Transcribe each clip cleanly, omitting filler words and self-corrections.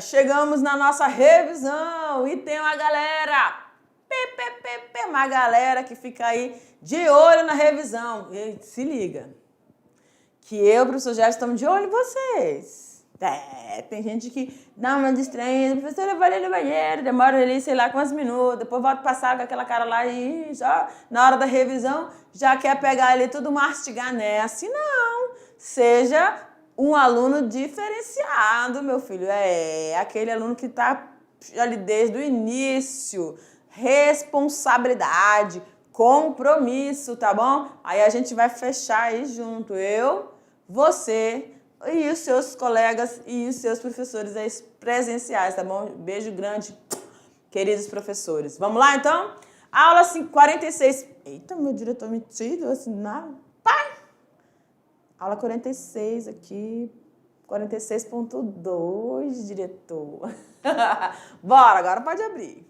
chegamos na nossa revisão e tem uma galera que fica aí de olho na revisão. E se liga, que eu e o professor Gerson estamos de olho em vocês. Tem gente que dá uma distraída, professora, eu vou ali no banheiro, demora ali, sei lá, quantos minutos, depois volta passar com aquela cara lá e já, na hora da revisão, já quer pegar ali tudo mastigar, né? Assim não. Seja um aluno diferenciado, meu filho. É aquele aluno que está ali desde o início. Responsabilidade, compromisso, tá bom? Aí a gente vai fechar aí junto. Eu, você e os seus colegas e os seus professores aí presenciais, tá bom? Beijo grande, queridos professores. Vamos lá, então? Aula 46. Eita, meu diretor me tirou assim, pai! Aula 46 aqui, 46.2, diretor. Bora, agora pode abrir.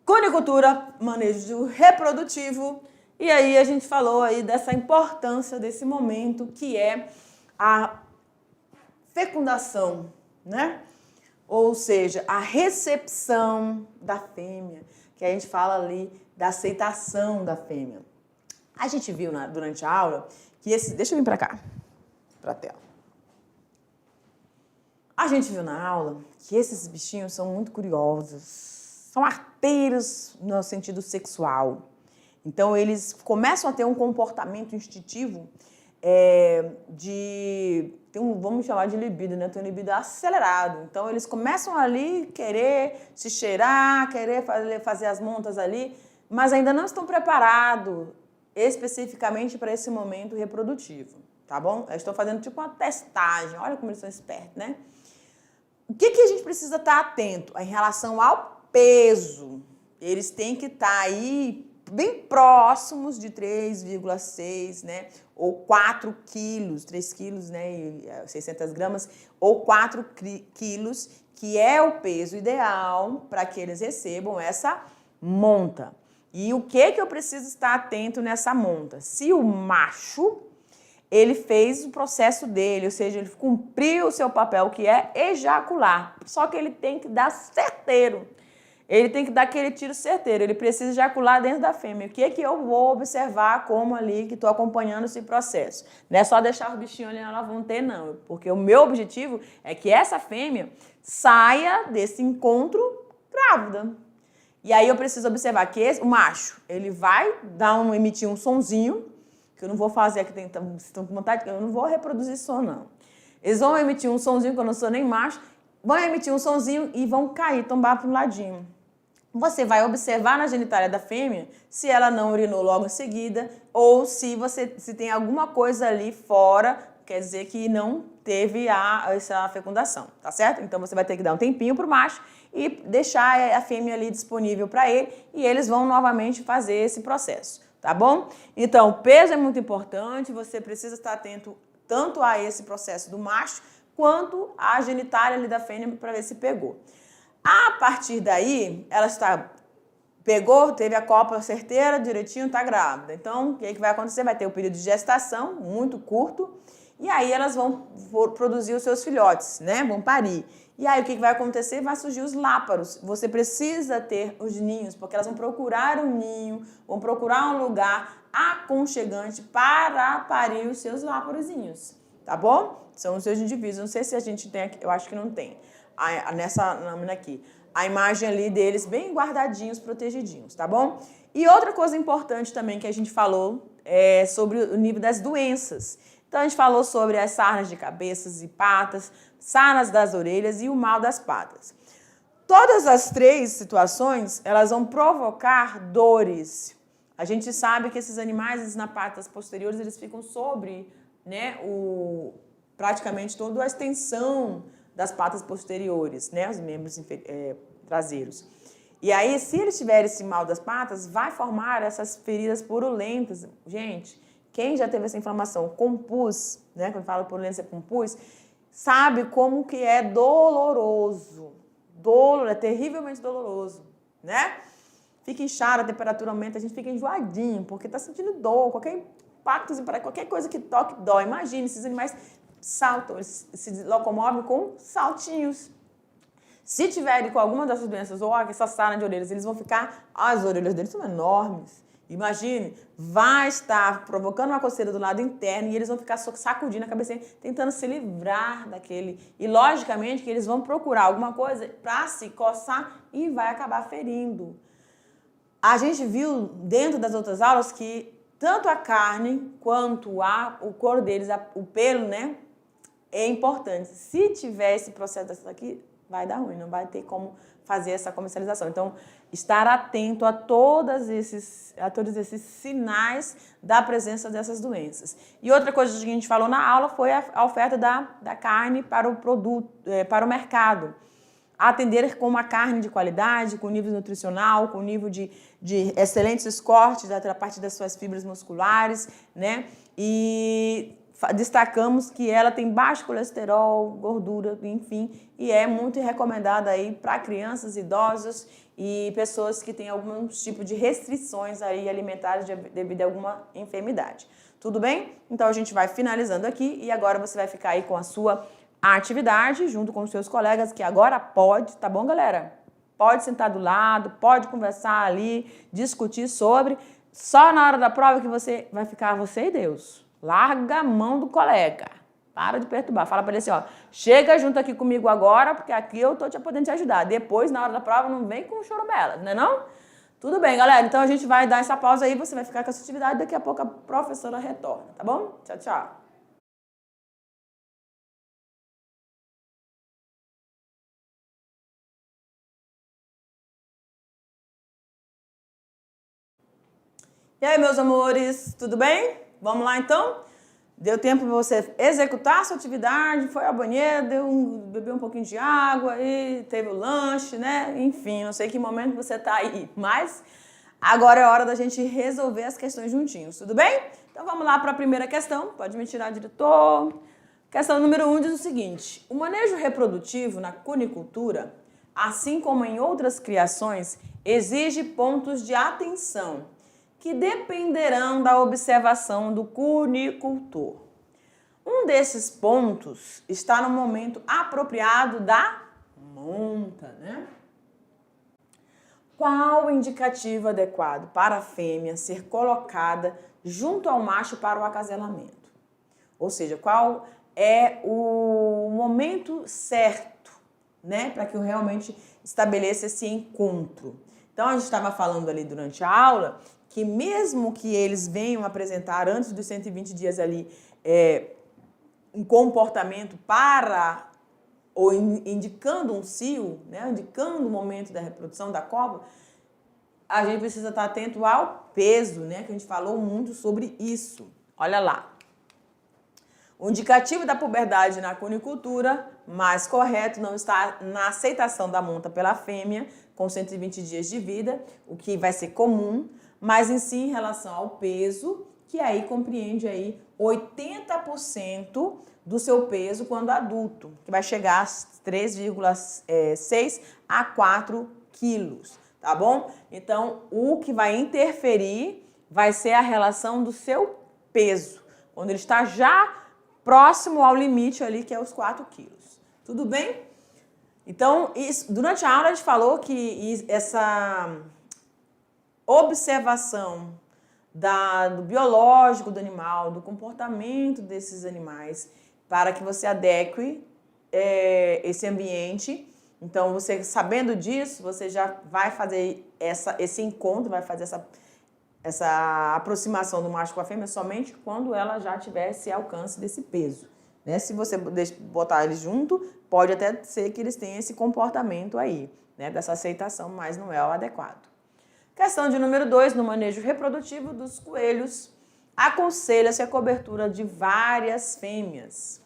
Cunicultura, manejo reprodutivo. E aí a gente falou aí dessa importância desse momento que é a fecundação, né? Ou seja, a recepção da fêmea, que a gente fala ali da aceitação da fêmea. A gente viu durante a aula que esse... Deixa eu vir para cá, para a tela. A gente viu na aula que esses bichinhos são muito curiosos, são arteiros no sentido sexual. Então, eles começam a ter um comportamento instintivo vamos chamar de libido, né? Tem um libido acelerado. Então, eles começam ali querer se cheirar, querer fazer as montas ali, mas ainda não estão preparados especificamente para esse momento reprodutivo, tá bom? Eles estão fazendo tipo uma testagem. Olha como eles são espertos, né? O que a gente precisa estar atento em relação ao peso? Eles têm que estar aí bem próximos de 3,6, né? Ou 4 quilos, 3 quilos, né? E 600 gramas, ou 4 quilos, que é o peso ideal para que eles recebam essa monta. E o que eu preciso estar atento nessa monta? Se o macho, ele fez o processo dele, ou seja, ele cumpriu o seu papel, que é ejacular. Só que ele tem que dar certeiro. Ele tem que dar aquele tiro certeiro, ele precisa ejacular dentro da fêmea. O que eu vou observar como ali que estou acompanhando esse processo? Não é só deixar os bichinhos ali, elas vão ter, não. Porque o meu objetivo é que essa fêmea saia desse encontro grávida. E aí eu preciso observar que o macho, ele vai emitir um sonzinho, que eu não vou fazer aqui, estão com vontade, eu não vou reproduzir som, não. Eles vão emitir um sonzinho, que eu não sou nem macho, vão emitir um sonzinho e vão cair, tombar para um ladinho. Você vai observar na genitália da fêmea se ela não urinou logo em seguida ou se tem alguma coisa ali fora, quer dizer que não teve essa fecundação, tá certo? Então você vai ter que dar um tempinho para o macho e deixar a fêmea ali disponível para ele e eles vão novamente fazer esse processo, tá bom? Então, o peso é muito importante, você precisa estar atento tanto a esse processo do macho quanto a genitália ali da fêmea para ver se pegou. A partir daí, ela pegou, teve a cópula certeira, direitinho, está grávida. Então, o que vai acontecer? Vai ter o período de gestação, muito curto, e aí elas vão produzir os seus filhotes, né? Vão parir. E aí, o que vai acontecer? Vai surgir os láparos. Você precisa ter os ninhos, porque elas vão procurar um ninho, vão procurar um lugar aconchegante para parir os seus láparozinhos, tá bom? São os seus indivíduos. Não sei se a gente tem aqui, eu acho que não tem. Nessa lâmina aqui. A imagem ali deles bem guardadinhos, protegidinhos, tá bom? E outra coisa importante também que a gente falou é sobre o nível das doenças. Então, a gente falou sobre as sarnas de cabeças e patas, sarnas das orelhas e o mal das patas. Todas as três situações, elas vão provocar dores. A gente sabe que esses animais, nas patas posteriores, eles ficam sobre, né, praticamente toda a extensão das patas posteriores, né, os membros traseiros. E aí, se eles tiverem esse mal das patas, vai formar essas feridas purulentas. Gente, quem já teve essa inflamação com pus, né, quando fala purulência com pus, sabe como que é doloroso. É terrivelmente doloroso, né? Fica inchado, a temperatura aumenta, a gente fica enjoadinho, porque está sentindo dor, qualquer impacto, qualquer coisa que toque dói. Imagine, esses animais saltam, eles se locomovem com saltinhos, Se tiverem com alguma dessas doenças ou essa sarna de orelhas, eles vão ficar, as orelhas deles são enormes. Imagine, vai estar provocando uma coceira do lado interno e eles vão ficar sacudindo a cabeça, tentando se livrar daquele. E, logicamente, que eles vão procurar alguma coisa para se coçar e vai acabar ferindo. A gente viu dentro das outras aulas que tanto a carne quanto o couro deles, o pelo, né, é importante. Se tiver esse processo dessa aqui, vai dar ruim, não vai ter como fazer essa comercialização. Então, estar atento a todos esses sinais da presença dessas doenças. E outra coisa que a gente falou na aula foi a oferta da carne para o produto, para o mercado. Atender com uma carne de qualidade, com nível nutricional, com nível de excelentes cortes a partir das suas fibras musculares, né? E destacamos que ela tem baixo colesterol, gordura, enfim, e é muito recomendada aí para crianças, idosos e pessoas que têm algum tipo de restrições aí alimentares devido a alguma enfermidade. Tudo bem? Então a gente vai finalizando aqui e agora você vai ficar aí com a sua atividade junto com os seus colegas, que agora pode, tá bom, galera? Pode sentar do lado, pode conversar ali, discutir sobre. Só na hora da prova que você vai ficar você e Deus. Larga a mão do colega. Para de perturbar. Fala para ele assim, ó, chega junto aqui comigo agora, porque aqui eu tô podendo te ajudar. Depois, na hora da prova, não vem com choromela, não é não? Tudo bem, galera. Então, a gente vai dar essa pausa aí, você vai ficar com essa atividade, daqui a pouco a professora retorna, tá bom? Tchau, tchau. E aí, meus amores, tudo bem? Vamos lá, então? Deu tempo para você executar a sua atividade, foi ao banheiro, bebeu um pouquinho de água, e teve o lanche, né? Enfim, não sei que momento você está aí, mas agora é hora da gente resolver as questões juntinhos, tudo bem? Então vamos lá para a primeira questão, pode me tirar, diretor. Questão número 1 diz o seguinte: o manejo reprodutivo na cunicultura, assim como em outras criações, exige pontos de atenção que dependerão da observação do cunicultor. Um desses pontos está no momento apropriado da monta, né? Qual o indicativo adequado para a fêmea ser colocada junto ao macho para o acasalamento? Ou seja, qual é o momento certo, né, para que eu realmente estabeleça esse encontro? Então, a gente estava falando ali durante a aula que mesmo que eles venham apresentar antes dos 120 dias ali um comportamento para, ou indicando um cio, né, indicando o momento da reprodução da cópula, a gente precisa estar atento ao peso, né, que a gente falou muito sobre isso. Olha lá. O indicativo da puberdade na cunicultura mais correto não está na aceitação da monta pela fêmea com 120 dias de vida, o que vai ser comum, mas em si em relação ao peso, que aí compreende aí 80% do seu peso quando adulto, que vai chegar a 3,6 a 4 quilos, tá bom? Então, o que vai interferir vai ser a relação do seu peso, quando ele está já próximo ao limite ali, que é os 4 quilos. Tudo bem? Então, durante a aula a gente falou que essa observação do biológico do animal, do comportamento desses animais, para que você adeque esse ambiente. Então, você sabendo disso, você já vai fazer esse encontro, vai fazer essa aproximação do macho com a fêmea somente quando ela já tiver esse alcance desse peso, né? Se você botar eles junto, pode até ser que eles tenham esse comportamento aí, né? Dessa aceitação, mas não é o adequado. Questão de número 2, no manejo reprodutivo dos coelhos, aconselha-se a cobertura de várias fêmeas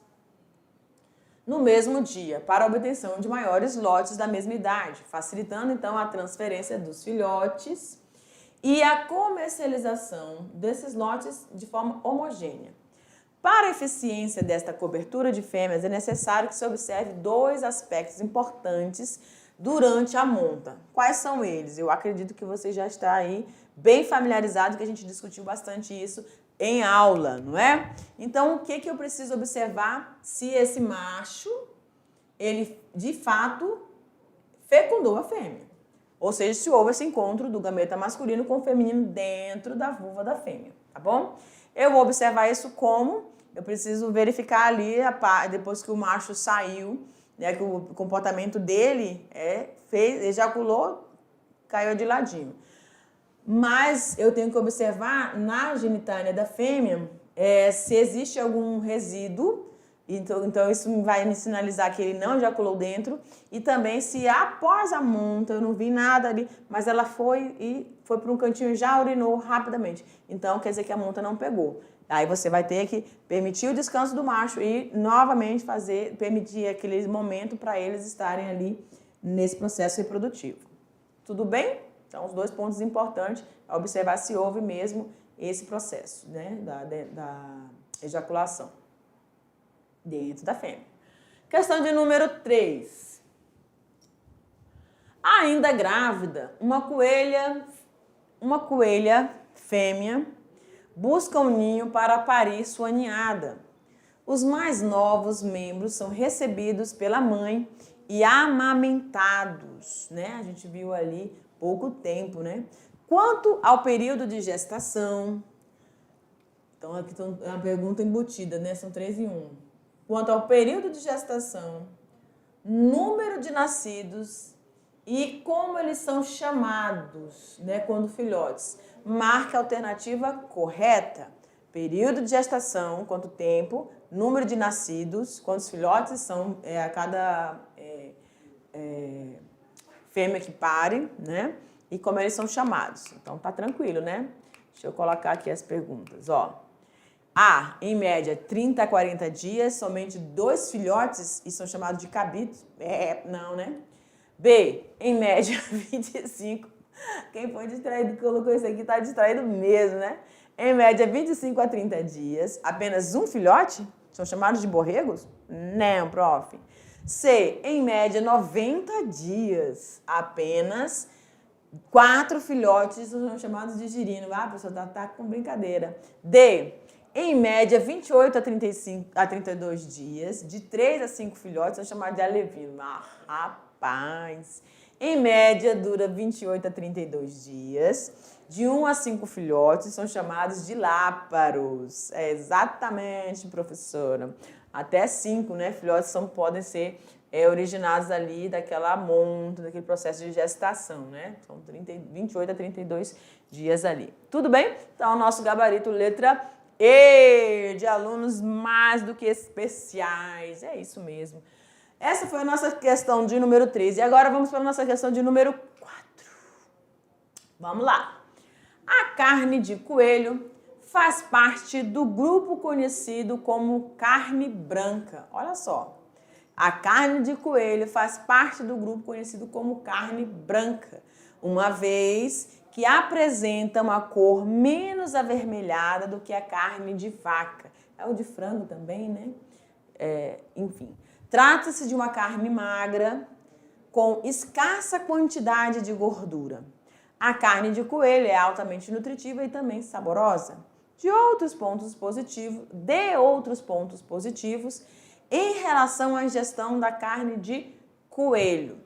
no mesmo dia, para a obtenção de maiores lotes da mesma idade, facilitando então a transferência dos filhotes e a comercialização desses lotes de forma homogênea. Para a eficiência desta cobertura de fêmeas, é necessário que se observe 2 aspectos importantes durante a monta. Quais são eles? Eu acredito que você já está aí bem familiarizado, que a gente discutiu bastante isso em aula, não é? Então, o que eu preciso observar? Se esse macho, ele de fato fecundou a fêmea. Ou seja, se houve esse encontro do gameta masculino com o feminino dentro da vulva da fêmea, tá bom? Eu vou observar isso como? Eu preciso verificar ali, depois que o macho saiu, né, que o comportamento dele ejaculou, caiu de ladinho. Mas eu tenho que observar na genitália da fêmea se existe algum resíduo. Então isso vai me sinalizar que ele não ejaculou dentro. E também se após a monta, eu não vi nada ali, mas ela foi para um cantinho e já urinou rapidamente. Então quer dizer que a monta não pegou. Aí você vai ter que permitir o descanso do macho e novamente permitir aquele momento para eles estarem ali nesse processo reprodutivo. Tudo bem? Então, os 2 pontos importantes é observar se houve mesmo esse processo, né, da ejaculação dentro da fêmea. Questão de número 3. Ainda grávida, uma coelha fêmea busca um ninho para parir sua ninhada. Os mais novos membros são recebidos pela mãe e amamentados, né? A gente viu ali pouco tempo, né? Quanto ao período de gestação, então aqui é uma pergunta embutida, né? São 3 em 1. Quanto ao período de gestação, número de nascidos e como eles são chamados, né? Quando filhotes. Marque a alternativa correta. Período de gestação, quanto tempo, número de nascidos, quantos filhotes são a cada fêmea que pare, né? E como eles são chamados. Então, tá tranquilo, né? Deixa eu colocar aqui as perguntas, ó. A, em média, 30 a 40 dias, somente 2 filhotes e são chamados de cabritos. Não, né? B, em média, 25. Quem foi distraído que colocou isso aqui tá distraído mesmo, né? Em média, 25 a 30 dias, apenas um filhote? São chamados de borregos? Não, prof. C, em média, 90 dias, apenas 4 filhotes são chamados de girino. Ah, professor, tá com brincadeira. D, em média, 28 a 32 dias, de 3 a 5 filhotes são chamados de alevino. Ah, rapaz! Em média, dura 28 a 32 dias. De 1 a 5 filhotes são chamados de láparos. É exatamente, professora. Até 5, né, filhotes podem ser originados ali daquela monta, daquele processo de gestação, né? São 28 a 32 dias ali. Tudo bem? Então, o nosso gabarito letra E, de alunos mais do que especiais. É isso mesmo. Essa foi a nossa questão de número 3. E agora vamos para a nossa questão de número 4. Vamos lá. A carne de coelho faz parte do grupo conhecido como carne branca. Olha só. A carne de coelho faz parte do grupo conhecido como carne branca, uma vez que apresenta uma cor menos avermelhada do que a carne de vaca. É o de frango também, né? Enfim. Trata-se de uma carne magra com escassa quantidade de gordura. A carne de coelho é altamente nutritiva e também saborosa. De outros pontos positivos em relação à ingestão da carne de coelho.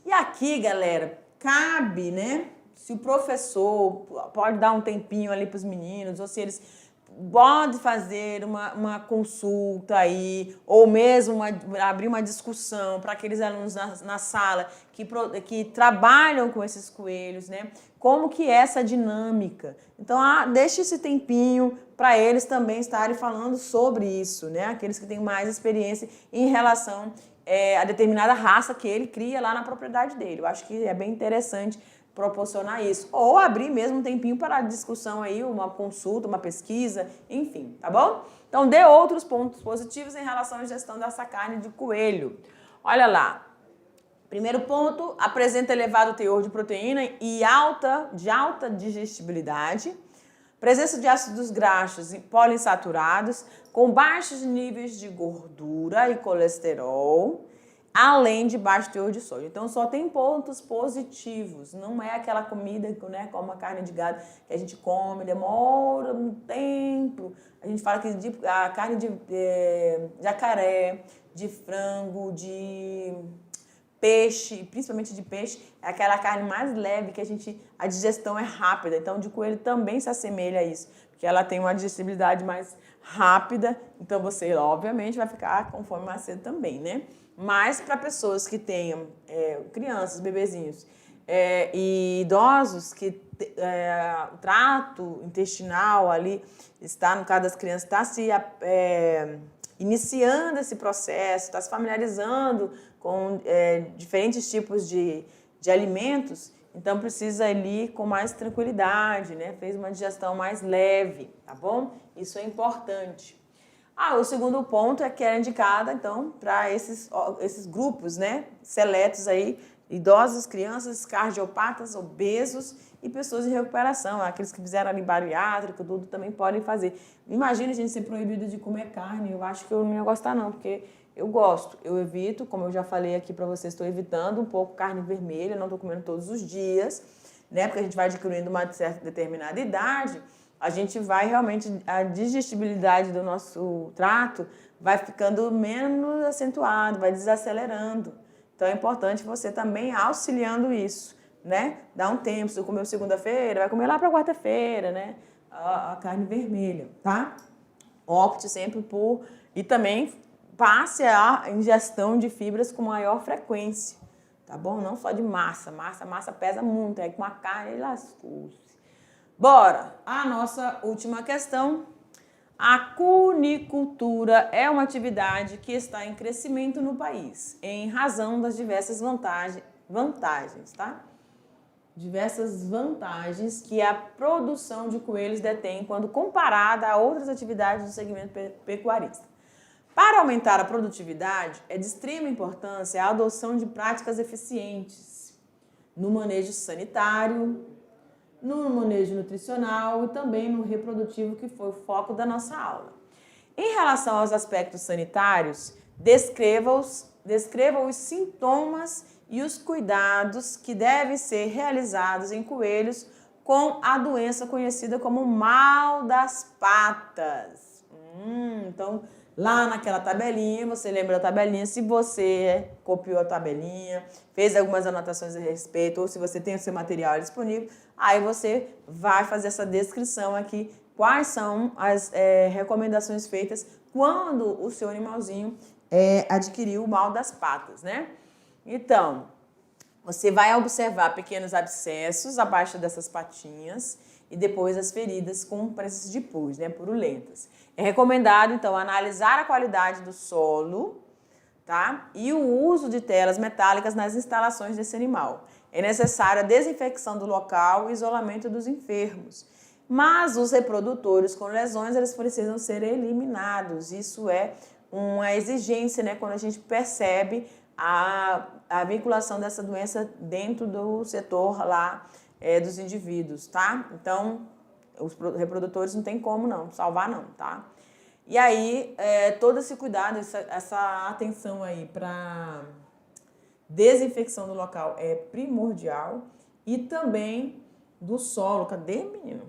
E aqui, galera, cabe, né? Se o professor pode dar um tempinho ali para os meninos, ou se eles podem fazer uma consulta aí, ou mesmo abrir uma discussão para aqueles alunos na sala que trabalham com esses coelhos, né? Como que é essa dinâmica. Então, deixe esse tempinho para eles também estarem falando sobre isso, né? Aqueles que têm mais experiência em relação a determinada raça que ele cria lá na propriedade dele. Eu acho que é bem interessante proporcionar isso. Ou abrir mesmo um tempinho para a discussão aí, uma consulta, uma pesquisa, enfim, tá bom? Então, dê outros pontos positivos em relação à gestão dessa carne de coelho. Olha lá. Primeiro ponto, apresenta elevado teor de proteína e de alta digestibilidade. Presença de ácidos graxos e poliinsaturados com baixos níveis de gordura e colesterol, além de baixo teor de sódio. Então, só tem pontos positivos. Não é aquela comida, né, como a carne de gado que a gente come, demora um tempo. A gente fala que a carne de jacaré, de frango, de peixe, principalmente de peixe, é aquela carne mais leve que a digestão é rápida. Então, de coelho também se assemelha a isso, porque ela tem uma digestibilidade mais rápida, então você, obviamente, vai ficar com fome mais cedo também, né? Mas para pessoas que tenham crianças, bebezinhos e idosos, que o trato intestinal ali está, no caso das crianças, está se iniciando esse processo, está se familiarizando com diferentes tipos de alimentos, então precisa ir com mais tranquilidade, né? Fez uma digestão mais leve, tá bom? Isso é importante. O segundo ponto é que é indicada, então, para esses grupos, né, seletos aí, idosos, crianças, cardiopatas, obesos e pessoas em recuperação. Aqueles que fizeram ali bariátrica, tudo também podem fazer. Imagina a gente ser proibido de comer carne, eu acho que eu não ia gostar não, porque eu gosto, eu evito, como eu já falei aqui para vocês, estou evitando um pouco carne vermelha, não estou comendo todos os dias, né, porque a gente vai adquirindo uma certa determinada idade, a gente vai realmente, a digestibilidade do nosso trato vai ficando menos acentuado, vai desacelerando. Então é importante você também auxiliando isso, né? Dá um tempo, se você comeu segunda-feira, vai comer lá para quarta-feira, né? A carne vermelha, tá? Opte sempre por... E também passe a ingestão de fibras com maior frequência, tá bom? Não só de massa. Massa pesa muito, aí com a carne lascou-se. Bora! A nossa última questão. A cunicultura é uma atividade que está em crescimento no país, em razão das diversas vantagens, tá? Diversas vantagens que a produção de coelhos detém quando comparada a outras atividades do segmento pecuarista. Para aumentar a produtividade, é de extrema importância a adoção de práticas eficientes no manejo sanitário, no manejo nutricional e também no reprodutivo, que foi o foco da nossa aula. Em relação aos aspectos sanitários, descreva os sintomas e os cuidados que devem ser realizados em coelhos com a doença conhecida como mal das patas. Então, lá naquela tabelinha, você lembra da tabelinha, se você copiou a tabelinha, fez algumas anotações a respeito, ou se você tem o seu material disponível, aí você vai fazer essa descrição aqui, quais são as recomendações feitas quando o seu animalzinho adquiriu o mal das patas, né? Então, você vai observar pequenos abscessos abaixo dessas patinhas e depois as feridas com presença de pus, né, purulentas. É recomendado, então, analisar a qualidade do solo, tá? E o uso de telas metálicas nas instalações desse animal. É necessária a desinfecção do local e isolamento dos enfermos. Mas os reprodutores com lesões, eles precisam ser eliminados. Isso é uma exigência, né, quando a gente percebe a vinculação dessa doença dentro do setor lá dos indivíduos, tá? Então, os reprodutores não tem como não, salvar não, tá? E aí, todo esse cuidado, essa atenção aí para desinfecção do local é primordial e também do solo. Cadê, menino?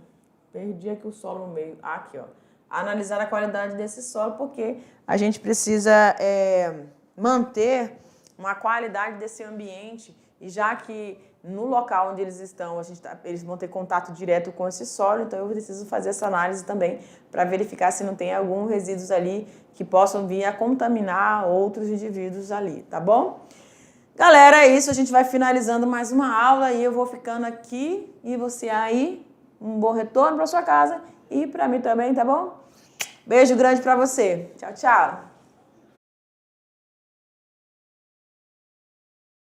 Perdi aqui o solo no meio. Aqui, ó. Analisar a qualidade desse solo, porque a gente precisa manter uma qualidade desse ambiente, e já que no local onde eles estão, eles vão ter contato direto com esse solo, então eu preciso fazer essa análise também para verificar se não tem alguns resíduos ali que possam vir a contaminar outros indivíduos ali, tá bom? Galera, é isso, a gente vai finalizando mais uma aula e eu vou ficando aqui e você aí, um bom retorno para sua casa e para mim também, tá bom? Beijo grande para você. Tchau, tchau.